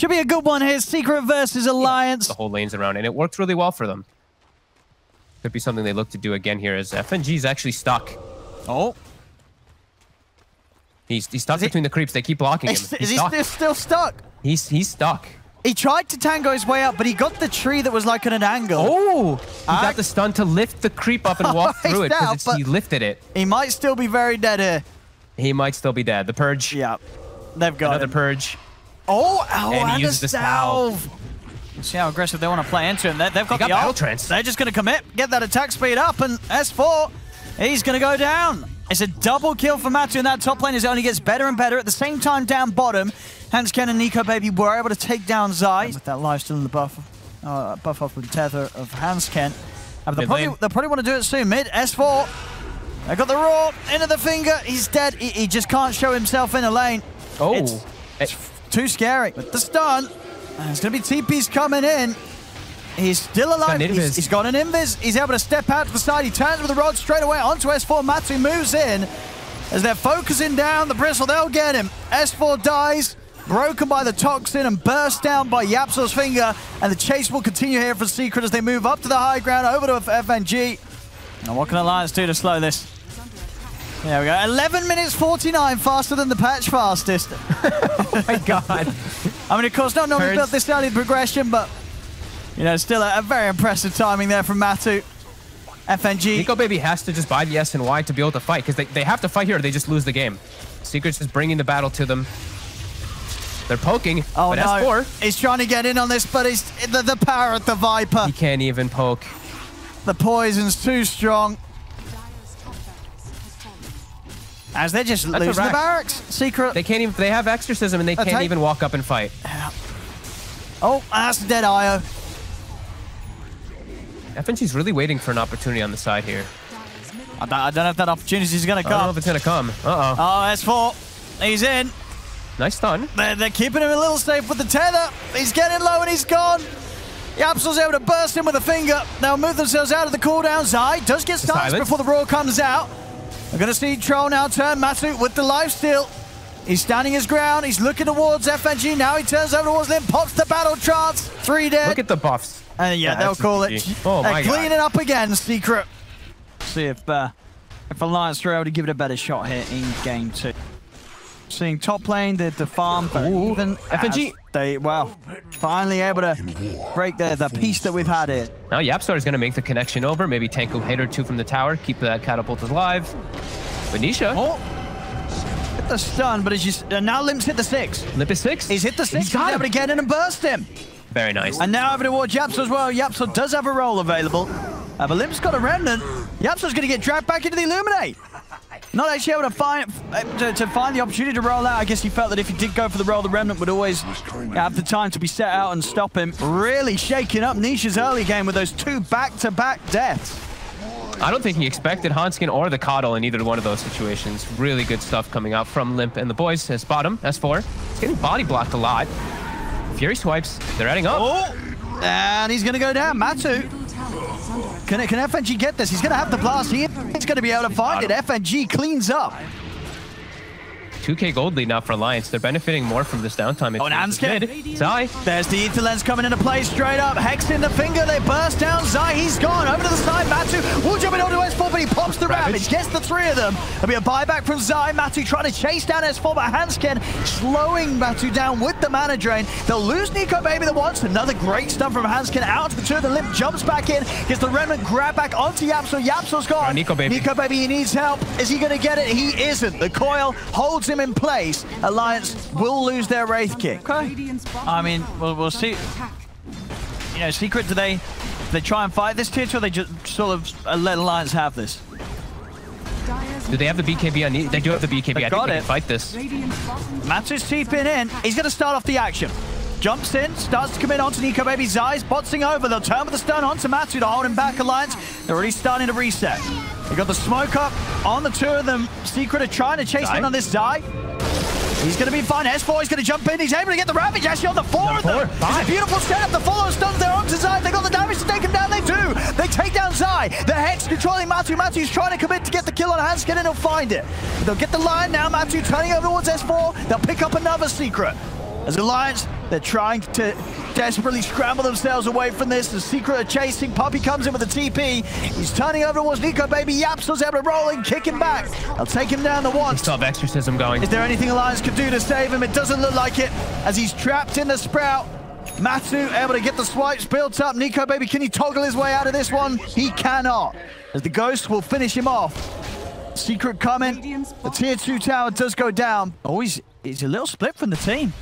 Should be a good one here. Secret versus Alliance. The whole lane's around, and it worked really well for them. Could be something they look to do again here, as FNG's actually stuck. Oh. He's stuck between the creeps. They keep blocking him. Is he still stuck? He's stuck. He tried to tango his way up, but he got the tree that was like at an angle. Oh! He got the stun to lift the creep up and walk through it because he lifted it. He might still be very dead here. He might still be dead. The Purge. Yeah. They've got another Purge. Oh, and he uses the salve. See how aggressive they want to play into him. They've got the battle trance. They're just going to commit, get that attack speed up, and S4, he's going to go down. It's a double kill for Matu in that top lane as it only gets better and better. At the same time, down bottom, Hansken and Nico Baby were able to take down Zai. With that life still in the buff off with the tether of Hansken. They'll probably want to do it soon. Mid, S4. They got the raw into the finger. He's dead. He just can't show himself in a lane. Oh. It's too scary. With the stun, it's going to be TP's coming in. He's still alive. He's got an invis. He's able to step out to the side. He turns with the rod straight away onto S4. Matu moves in. As they're focusing down the bristle, they'll get him. S4 dies, broken by the toxin and burst down by Yapso's finger. And the chase will continue here for Secret as they move up to the high ground, over to FNG. And what can Alliance do to slow this? There we go. 11 minutes 49, faster than the patch fastest. Oh my god. I mean, of course, not normally built this early progression, but you know, still a very impressive timing there from Matu. FNG. Nico Baby has to just buy the S and Y to be able to fight, because they have to fight here or they just lose the game. Secret's just bringing the battle to them. They're poking, but no. S4. He's trying to get in on this, but he's the power of the Viper. He can't even poke. The poison's too strong. As they're just losing the barracks. Secret. They can't even. They have exorcism and they can't even walk up and fight. Oh, that's dead IO. FNG's really waiting for an opportunity on the side here. I don't know if that opportunity is going to come. I don't know if it's going to come. Uh-oh. Oh, S4. He's in. Nice stun. They're keeping him a little safe with the tether. He's getting low and he's gone. Yapso's able to burst in with a finger. They'll move themselves out of the cooldown. Zai does get stunned before the roar comes out. We're going to see Troll now turn. Matu with the lifesteal. He's standing his ground. He's looking towards FNG. Now he turns over towards them. Pops the battle trance. 3 dead. Look at the buffs. And yeah, they'll call it. Oh my god. They're cleaning up again, Secret. See if Alliance are able to give it a better shot here in game 2. Seeing top lane, the farm, but even FNG. They, finally able to break the piece that we've had here. Now Yapstar is going to make the connection over. Maybe tank a hit or two from the tower. Keep that catapult alive. Venetia. Oh. Hit the stun, but it's just, now Limp's hit the 6. Limp is 6? He's hit the 6. He's able to get in and burst him. Very nice. And now over towards Yapso as well. Yapso does have a roll available. But Limp's got a remnant. Yapso's going to get dragged back into the Illuminate. Not actually able to find the opportunity to roll out. I guess he felt that if he did go for the roll, the remnant would always have the time to be set out and stop him. Really shaking up Nisha's early game with those 2 back-to-back deaths. I don't think he expected Hansken or the Coddle in either one of those situations. Really good stuff coming out from Limp and the boys. As bottom, S4. He's getting body blocked a lot. Fury swipes. They're adding up. Oh, and he's going to go down. Matu. Can FNG get this? He's going to have the blast here. He's going to be able to find it. FNG cleans up. 2k gold lead now for Alliance. They're benefiting more from this downtime. Oh, and Hansken. Zai. There's the ether lens coming into play straight up. Hex in the finger. They burst down. Zai, he's gone. Over to the side. Matu will jump in onto S4, but he pops the Ravage. Gets the 3 of them. There'll be a buyback from Zai. Matu trying to chase down S4, but Hansken slowing Matu down with the mana drain. They'll lose Nico Baby the once. Another great stun from Hansken out to the 2 of the Limp. Jumps back in. Gets the remnant grab back onto Yapso. Yapso's gone. Nico Baby. Nico Baby, he needs help. Is he going to get it? He isn't. The coil holds him in place. Alliance will lose their Wraith King. Okay. I mean, we'll see. You know, Secret, do they try and fight this tier 2, or they just sort of let Alliance have this? Do they have the BKB on? They do have the BKB. I think they can fight this. Matu's TPing in. He's going to start off the action. Jumps in, starts to commit onto Nico Baby. Zai's botsing over. They'll turn with the stun onto Matu to hold him back. Alliance, they're already starting to reset. They got the smoke up on the 2 of them. Secret are trying to chase in on this Zai. He's going to be fine. S4 is going to jump in. He's able to get the Ravage actually on the 4 of them. It's a beautiful setup. The follow stuns there onto Zai. They got the damage to take him down. They do. They take down Zai. The Hex controlling Matu. Matu's trying to commit to get the kill on Hansken and he'll find it. They'll get the line now. Matu turning over towards S4. They'll pick up another Secret. As Alliance, They're trying to desperately scramble themselves away from this. The Secret are chasing. Puppey comes in with the TP. He's turning over towards Nico Baby. Yapso's able to roll and kick him back. They'll take him down the one. They still have Exorcism going. Is there anything Alliance could do to save him? It doesn't look like it, as he's trapped in the Sprout. Matu able to get the swipes built up. Nico Baby, can he toggle his way out of this one? He cannot, as the Ghost will finish him off. Secret coming. The tier 2 tower does go down. Oh, he's a little split from the team,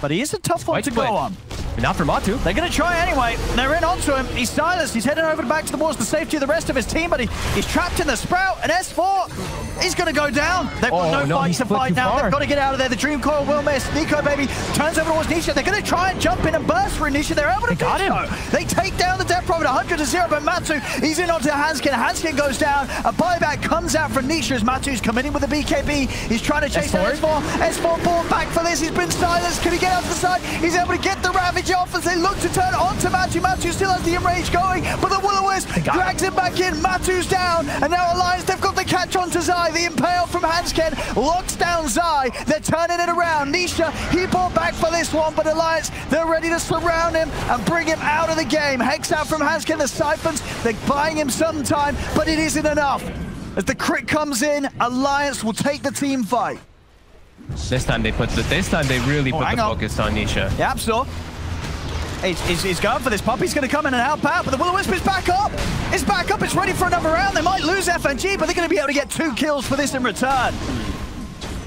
but he is a tough one to go on. Not for Matu. They're going to try anyway. They're in onto him. He's silenced. He's heading over back towards the safety of the rest of his team, but he's trapped in the Sprout. And S4, he's going to go down. They've got no fight to fight now. They've got to get out of there. The Dream Coil will miss. Nico Baby turns over towards Nisha. They're going to try and jump in and burst for Nisha. They're able to got him. They take down the Death Prophet 100-0, but Matu, he's in onto Hanskin. Hanskin goes down. A buyback comes out from Nisha as Matu's committing with the BKB. He's trying to chase down S4. S4 ball back for this. He's been silenced. Can he get out to the side? He's able to get the Ravage off as they look to turn onto Matu. Matu still has the Enrage going, but the Will-O-Wisp drags him back in. Matu's down, and now Alliance, they've got the catch onto Zai. The Impale from Hansken locks down Zai. They're turning it around. Nisha, he bought back for this one, but Alliance, they're ready to surround him and bring him out of the game. Hex out from Hansken, the Siphons, they're buying him some time, but it isn't enough. As the crit comes in, Alliance will take the team fight. This time they really put the focus on Nisha. Yeah, so he's going for this. Puppey's going to come in and help out, but the Will-O-Wisp is back up. It's back up. It's ready for another round. They might lose FNG, but they're going to be able to get 2 kills for this in return.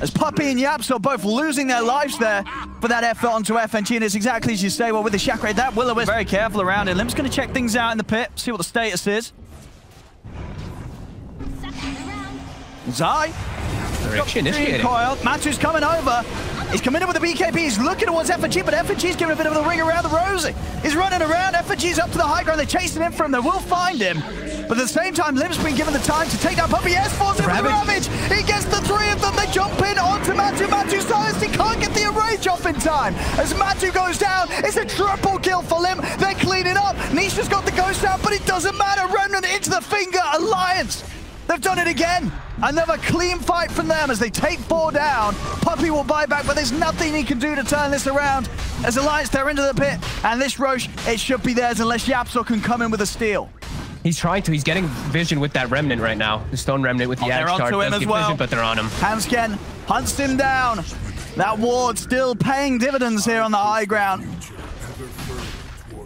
As Puppey and Yapso both losing their lives there for that effort onto FNG, and it's exactly as you say. Well, with the Chakra, that Will-O-Wisp very careful around it. Limp's going to check things out in the pit, see what the status is. Zai. Coil. Matu's coming over. He's committed with the BKB. He's looking towards FNG, but FNG's giving a bit of the ring around the rosy. He's running around. FNG's up to the high ground. They're chasing him from there. We'll find him. But at the same time, Limp's been given the time to take down Puppey. S4's in with the Ravage. He gets the 3 of them. They jump in onto Matu. Matu's silenced. He can't get the Enrage off in time. As Matu goes down, it's a triple kill for Limp. They're cleaning up. Nisha's got the Ghost out, but it doesn't matter. Remnant into the finger. Alliance. They've done it again. Another clean fight from them as they take 4 down. Puppey will buy back, but there's nothing he can do to turn this around. As Alliance, they're into the pit. And this Roche, it should be theirs unless Yapso can come in with a steal. He's trying to. He's getting vision with that Remnant right now. The Stone Remnant with the Edge card does get vision, but they're on him. Hansken hunts him down. That ward still paying dividends here on the high ground.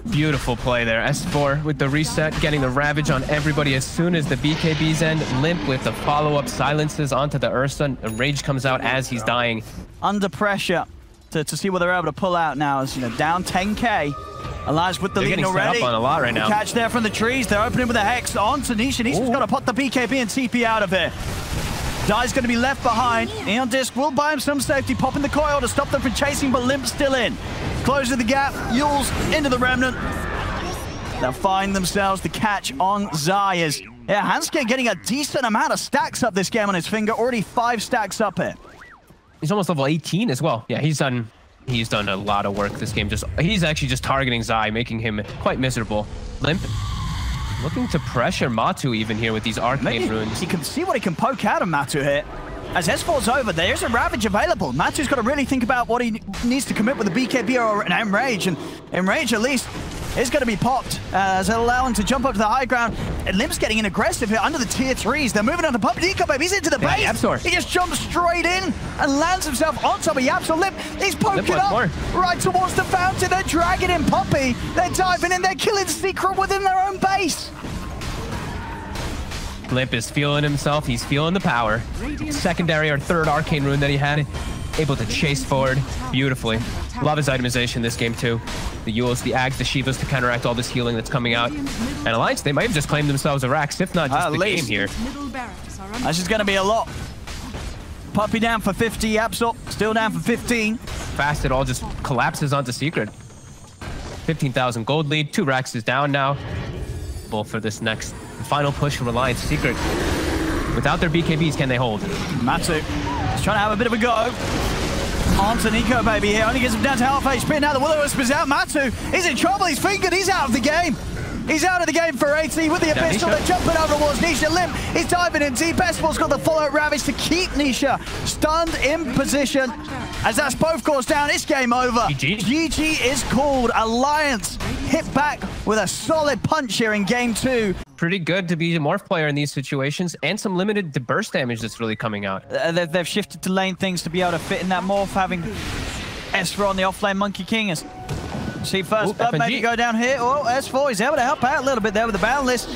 Beautiful play there. S4 with the reset, getting the Ravage on everybody as soon as the BKBs end. Limp with the follow-up silences onto the Ursa. The Rage comes out as he's dying. Under pressure to see what they're able to pull out now. As, down 10K. Alliance with the lead already. Set up on a lot right now. Catch there from the trees. They're opening with a Hex onto Nisha. Nisha's got to put the BKB and TP out of here. Dai's going to be left behind. Neon Disc will buy him some safety, popping the coil to stop them from chasing, but Limp's still in. Closing the gap, Yules into the Remnant. They'll find themselves the catch on Zai. Yeah, Hansken getting a decent amount of stacks up this game on his finger. Already 5 stacks up here. He's almost level 18 as well. Yeah, he's done a lot of work this game. He's actually just targeting Zai, making him quite miserable. Limp looking to pressure Matu even here with these arcane runes. He can see what he can poke out of Matu here. As S4's over, there's a Ravage available. Matu's got to really think about what he needs to commit with a BKB or an Enrage. And Enrage, at least, is going to be popped as it'll allow him to jump up to the high ground. And Limp's getting in aggressive here under the tier 3s. They're moving on to Puppey. Nico Baby, he's into the base. Yapsor. He just jumps straight in and lands himself on top of Yapsor. Limp, he's poking up right towards the fountain. They're dragging in Puppey. They're diving in. They're killing Secret within their own base. Limp is feeling himself. He's feeling the power. Secondary or third arcane rune that he had. Able to chase forward beautifully. Love his itemization this game too. The Yules, the Ags, the Shivas to counteract all this healing that's coming out. And Alliance, they might have just claimed themselves a Rax, if not just the game here. That's just going to be a lot. Puppey down for 50. Absol still down for 15. Fast, it all just collapses onto Secret. 15,000 gold lead. 2 Rax is down now. For this next final push from Alliance. Secret, without their BKBs, can they hold? Matu is trying to have a bit of a go. Onto Nico Baby here. Only gets him down to half HP. Now the Will-O-Wisp is out. Matu is in trouble. He's fingered. He's out of the game. He's out of the game for 80 with the Abyssal. They're jumping over towards Nisha. Limp is diving in deep. S4's got the follow-up Ravage to keep Nisha stunned in position. As that's both goes down, it's game over. GG is called. Alliance hit back with a solid punch here in game 2. Pretty good to be a morph player in these situations, and some limited burst damage that's really coming out. They've shifted to lane things to be able to fit in that morph, having S4 on the offlane Monkey King. Is see first blood maybe go down here. Oh, S4 is able to help out a little bit there with the Boundless.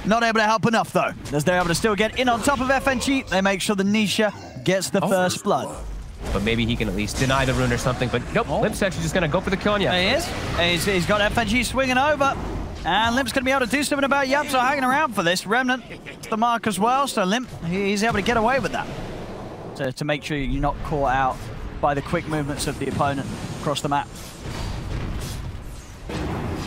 Not able to help enough though, as they're able to still get in on top of FNG. They make sure the Nisha gets the first blood. But maybe he can at least deny the rune or something. But nope, Limp's actually just going to go for the kill on Yap. He is. He's got FNG swinging over. And Limp's going to be able to do something about Yap, so hanging around for this. Remnant, the mark as well. So Limp, he's able to get away with that. So to make sure you're not caught out by the quick movements of the opponent across the map.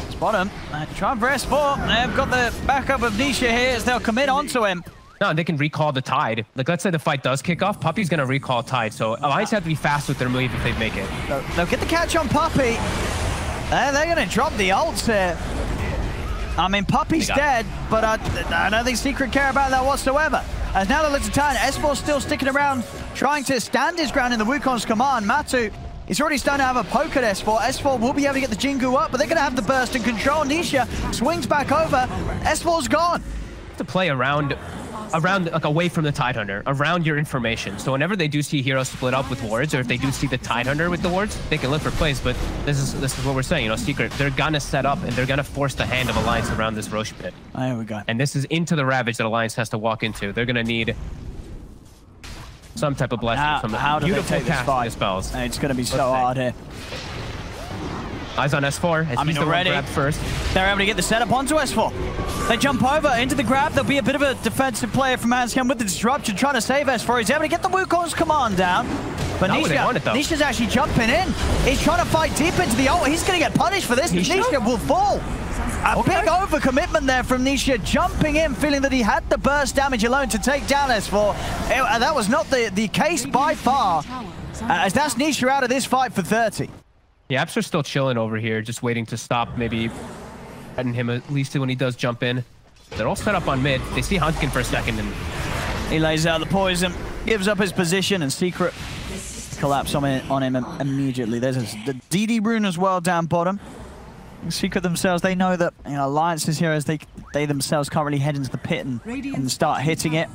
Spot him. Trying for S4. They've got the backup of Nisha here as they'll commit onto him. No, they can recall the tide. Like, let's say the fight does kick off, Puppy's going to recall tide. So Alliance have to be fast with their move if they make it. They'll get the catch on Puppy. They're going to drop the ults here. I mean, Puppy's dead, but I don't think Secret care about that whatsoever. As now the little time, S4 still sticking around, trying to stand his ground in the Wukong's command. Matu is already starting to have a poke at S4. S4 will be able to get the Jingu up, but they're going to have the burst and control. Nisha swings back over. S4's gone. To play around like away from the Tidehunter, around your information. So whenever they do see heroes split up with wards, or if they do see the Tidehunter with the wards, they can look for plays. But this is what we're saying, you know, Secret, they're gonna set up and they're gonna force the hand of Alliance around this Rosh pit. There we go. And this is into the Ravage that Alliance has to walk into. They're gonna need some type of blessing from how do beautiful they take this fight? Spells. It's gonna be so hard here. Eyes on S4. As he's already grabbed first. They're able to get the setup onto S4. They jump over into the grab. There'll be a bit of a defensive player from Hanscam with the disruption, trying to save S4. He's able to get the Wukong's command down. But Nisha's actually jumping in. He's trying to fight deep into the ult. He's going to get punished for this. Nisha will fall. A big overcommitment there from Nisha, jumping in, feeling that he had the burst damage alone to take down S4. That was not the case by far, as that's Nisha out of this fight for 30. The Apps are still chilling over here, just waiting to stop, maybe threaten him at least when he does jump in. They're all set up on mid. They see Huntskin for a second, and he lays out the poison, gives up his position, and Secret collapse on him immediately. There's the DD rune as well down bottom. Secret themselves, they know that, you know, Alliance's heroes, they themselves can't really head into the pit and start hitting it.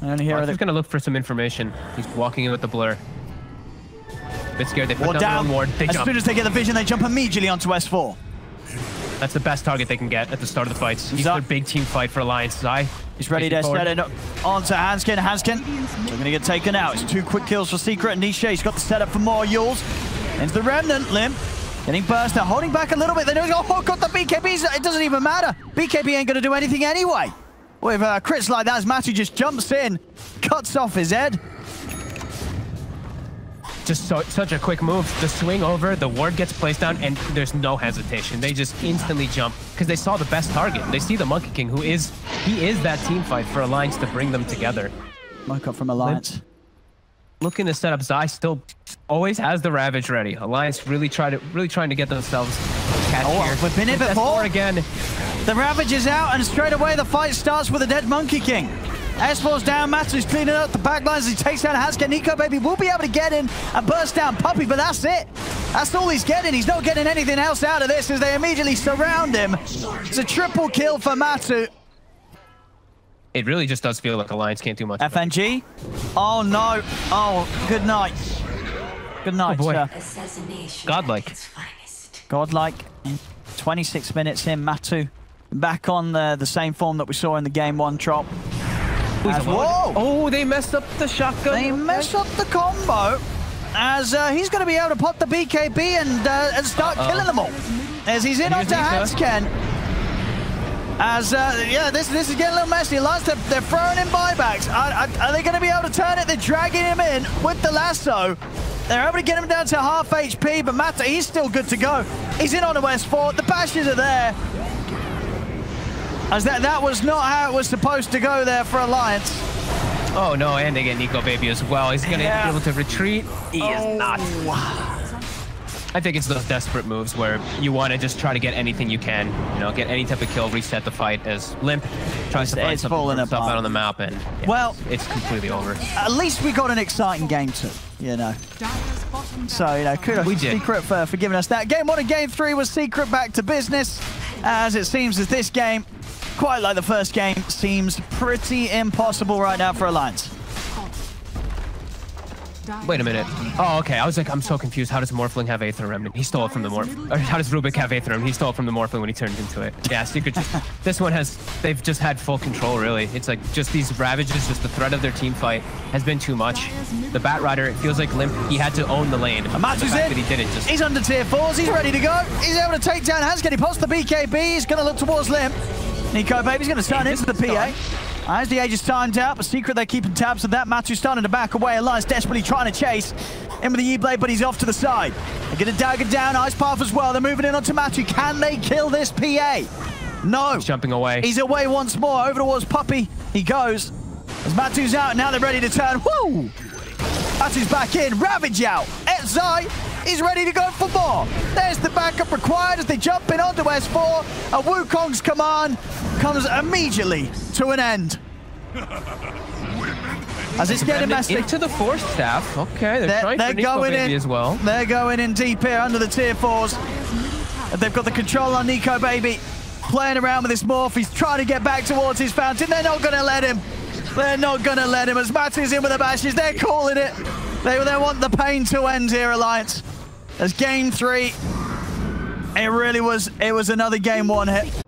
And here he's going to look for some information. He's walking in with the blur. A bit scared. They put down ward. As soon as they get the vision, they jump immediately onto S4. That's the best target they can get at the start of the fights. He's their big team fight for Alliance. He's ready to set it onto Hanskin. Hanskin, they're going to get taken out. It's 2 quick kills for Secret and Nisha. He's got the setup for more Yules. Into the Remnant. Limp getting burst. They're holding back a little bit. They know, oh, got the BKBs. It doesn't even matter. BKB ain't going to do anything anyway. With crits like that, as Matu just jumps in, cuts off his head. Just such a quick move. The swing over, the ward gets placed down, and there's no hesitation. They just instantly jump because they saw the best target. They see the Monkey King, he is that team fight for Alliance to bring them together. Mock up from Alliance. Looking to set up, Zai still always has the Ravage ready. Alliance really trying to get themselves catch here. We've been in before again. The Ravage is out, and straight away the fight starts with a dead Monkey King. S4's down, Matu's cleaning up the backlines. He takes down Hanskin. Nico Baby will be able to get in and burst down Puppy, but that's it. That's all he's getting. He's not getting anything else out of this as they immediately surround him. It's a triple kill for Matu. It really just does feel like Alliance can't do much. FNG? Oh no. Oh, good night. Good night, sir. Godlike. Godlike. 26 minutes in, Matu back on the same form that we saw in the game 1 trop. Whoa! Oh, they messed up the shotgun. They messed up the combo. As he's going to be able to pop the BKB and start killing them all. As he's in onto Hansken. As, yeah, this is getting a little messy. Last, they're throwing in buybacks. Are they going to be able to turn it? They're dragging him in with the lasso. They're able to get him down to half HP, but Mata, he's still good to go. He's in on the S4. The bashes are there. As that was not how it was supposed to go there for Alliance. Oh no, and they get Nico Baby as well. He's going to be able to retreat. He is not. I think it's those desperate moves where you want to just try to get anything you can. You know, get any type of kill, reset the fight as Limp tries to find stuff out on the map, and well, it's completely over. At least we got an exciting game 2. you know. So, you know, kudos to Secret for giving us that. Game 1 and Game 3 was Secret back to business, as it seems as this game, quite like the first game, seems pretty impossible right now for Alliance. Wait a minute. Oh, okay. I was like, I'm so confused. How does Morphling have Aether Remnant? He stole it from the Morph. Or how does Rubik have Aether Remnant? He stole it from the Morphling when he turned into it. Yeah, Secret just... This one has... They've just had full control, really. It's like just these Ravages, just the threat of their team fight has been too much. The Bat Rider, it feels like Limp, he had to own the lane. And Matthew's in. He did it just... He's under tier 4s. He's ready to go. He's able to take down Hanskin. He pops the BKB. He's going to look towards Limp. Nico Baby's going to turn into the PA. As the age is timed out, but Secret, they're keeping tabs of that. Matu's starting to back away. Alliance desperately trying to chase. In with the E-Blade, but he's off to the side. They get a dagger down. Ice Path as well. They're moving in onto Matu. Can they kill this PA? No. He's jumping away. He's away once more. Over towards Puppy. He goes. As Matu's out, now they're ready to turn. Woo! Matu's back in. Ravage out. Etzai is ready to go for more. There's the backup required as they jump in onto S4. And Wukong's command comes immediately to an end. As it's getting messy. Into the Force Staff. Okay, they're going in as well. They're going in deep here under the tier 4s. And they've got the control on Nico Baby. Playing around with this Morph. He's trying to get back towards his fountain. They're not going to let him. They're not going to let him. As Matu's in with the bashes, they're calling it. They want the pain to end here, Alliance. As game 3, it was another game 1 hit.